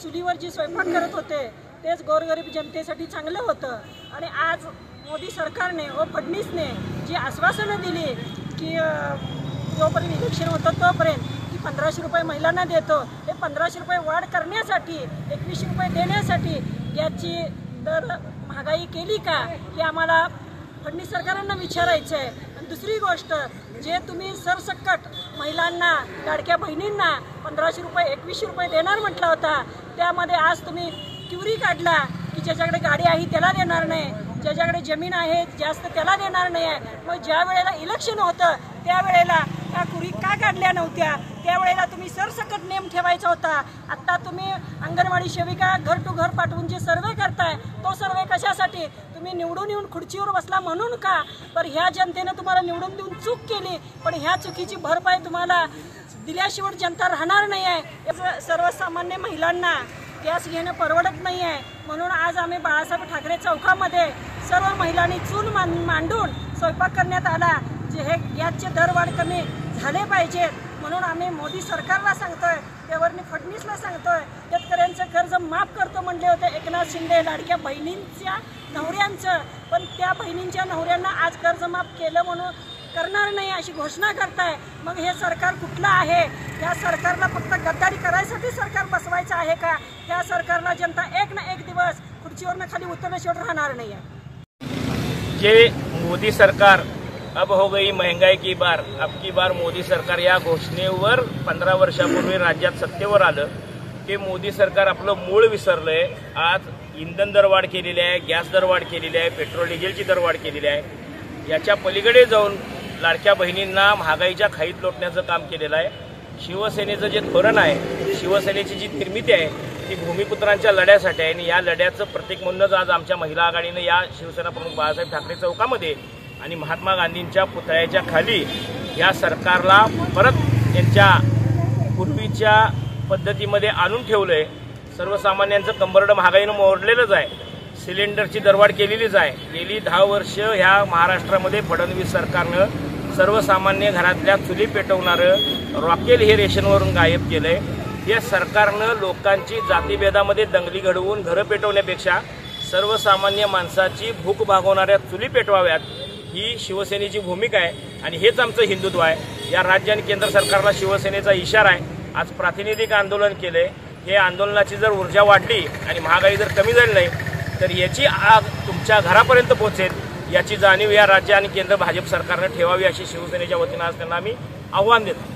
चुलीवर जी स्वयंपाक करत होते तेच गोरगरीब जनतेसाठी चांगलं होतं। आणि आज मोदी सरकारने व फडणवीसने जी आश्वासनं दिली की जोपर्यंत इलेक्शन होतं तोपर्यंत की 1500 रुपये महिलांना देतो, हे 1500 रुपये वाढ करण्यासाठी 2100 रुपये देण्यासाठी याची दर महागाई केली का हे आम्हाला फडणवीस सरकारांना विचारायचं आहे। आणि दुसरी गोष्ट, जे तुम्ही सरसकट महिलांना लाडक्या बहिणींना 1500 रुपये 2100 रुपये देणार म्हटला होता, त्यामध्ये आज तुम्ही क्युरी काढला की ज्याच्याकडे गाडी आहे त्याला देणार नाही, ज्याच्याकडे जमीन आहे जास्त त्याला देणार नाही आहे। मग ज्या वेळेला इलेक्शन होतं त्यावेळेला त्या कुरी का काढल्या नव्हत्या? त्यावेळेला तुम्ही सरसकट नेम ठेवायचा होता। आता तुम्ही अंगणवाडी सेविका घर टू घर पाठवून जे सर्वे करताय तो सर्वे कशासाठी? तुम्ही निवडून येऊन खुर्चीवर बसला म्हणून का? पण ह्या जनतेने तुम्हाला निवडून देऊन चूक केली, पण ह्या चुकीची भरपाई तुम्हाला दिल्याशिवाय जनता राहणार नाही आहे। सर्वसामान्य महिलांना गॅस घेणं परवडत नाही आहे, म्हणून आज आम्ही बाळासाहेब ठाकरे चौकामध्ये सर्व महिलांनी चूल मांडून स्वयंपाक करण्यात आला। जे हे गॅसचे दर वाढ कमी झाले पाहिजेत म्हणून आम्ही मोदी सरकारला सांगतोय, त्यावरनी फडणवीसला सांगतोय, शेतकऱ्यांचं कर्ज माफ करतो म्हणले होते एकनाथ शिंदे लाडक्या बहिणींच्या नवऱ्यांचं, पण त्या बहिणींच्या नवऱ्यांना आज कर्ज माफ केलं म्हणून करणार नाही अशी घोषणा करताय। मग हे सरकार कुठलं आहे? या सरकारला फक्त गद्दारी करायसाठी सरकार बसवायचं आहे का? या सरकारला जनता एक ना एक दिवस खुर्चीवरनं खाली उतरल्याशिवाय राहणार नाही आहे। जे मोदी सरकार अब हो गई महंगाई की बार, अब की बार मोदी सरकार या घोषणेवर 15 वर्षापूर्वी राज्यात सत्तेवर आलं ते मोदी सरकार आपलं मूळ विसरलंय। आज इंधन दरवाढ केलेली आहे, गॅस दरवाढ केलेली आहे, पेट्रोल डिझेलची दरवाढ केलेली आहे। याच्या पलीकडे जाऊन लाडक्या बहिणींना महागाईच्या खाईत लोटण्याचं काम केलेलं आहे। शिवसेनेचं जे धोरण आहे, शिवसेनेची जी निर्मिती आहे ती भूमिपुत्रांच्या लढ्यासाठी आहे आणि या लढ्याचं प्रतीक म्हणूनच आज आमच्या महिला आघाडीनं या शिवसेना प्रमुख बाळासाहेब ठाकरे चौकामध्ये आणि महात्मा गांधींच्या पुतळ्याच्या खाली या सरकारला परत त्यांच्या पूर्वीच्या पद्धतीमध्ये आणून ठेवलंय। सर्वसामान्यांचं कंबरडं महागाईनं मोडलेलंच आहे, सिलेंडरची दरवाढ केलेलीच आहे। गेली 10 वर्ष ह्या महाराष्ट्रामध्ये फडणवीस सरकारनं सर्वसामान्य घरातल्या चुली पेटवणारं रॉकेल हे रेशनवरून गायब केलंय। या सरकारनं लोकांची जातीभेदामध्ये दंगली घडवून घरं पेटवण्यापेक्षा सर्वसामान्य माणसाची भूक भागवणाऱ्या चुली पेटवाव्यात ही शिवसेनेची भूमिका आहे आणि हेच आमचं हिंदुत्व आहे। या राज्य आणि केंद्र सरकारला शिवसेनेचा इशारा आहे। आज प्रातिनिधिक आंदोलन केलंय, हे आंदोलनाची जर ऊर्जा वाढली आणि महागाई जर कमी झाली नाही तर याची आग तुमच्या घरापर्यंत पोहोचेल, याची जाणीव या राज्य आणि केंद्र भाजप सरकारनं ठेवावी अशी शिवसेनेच्या वतीनं आज त्यांना आम्ही आव्हान देतो।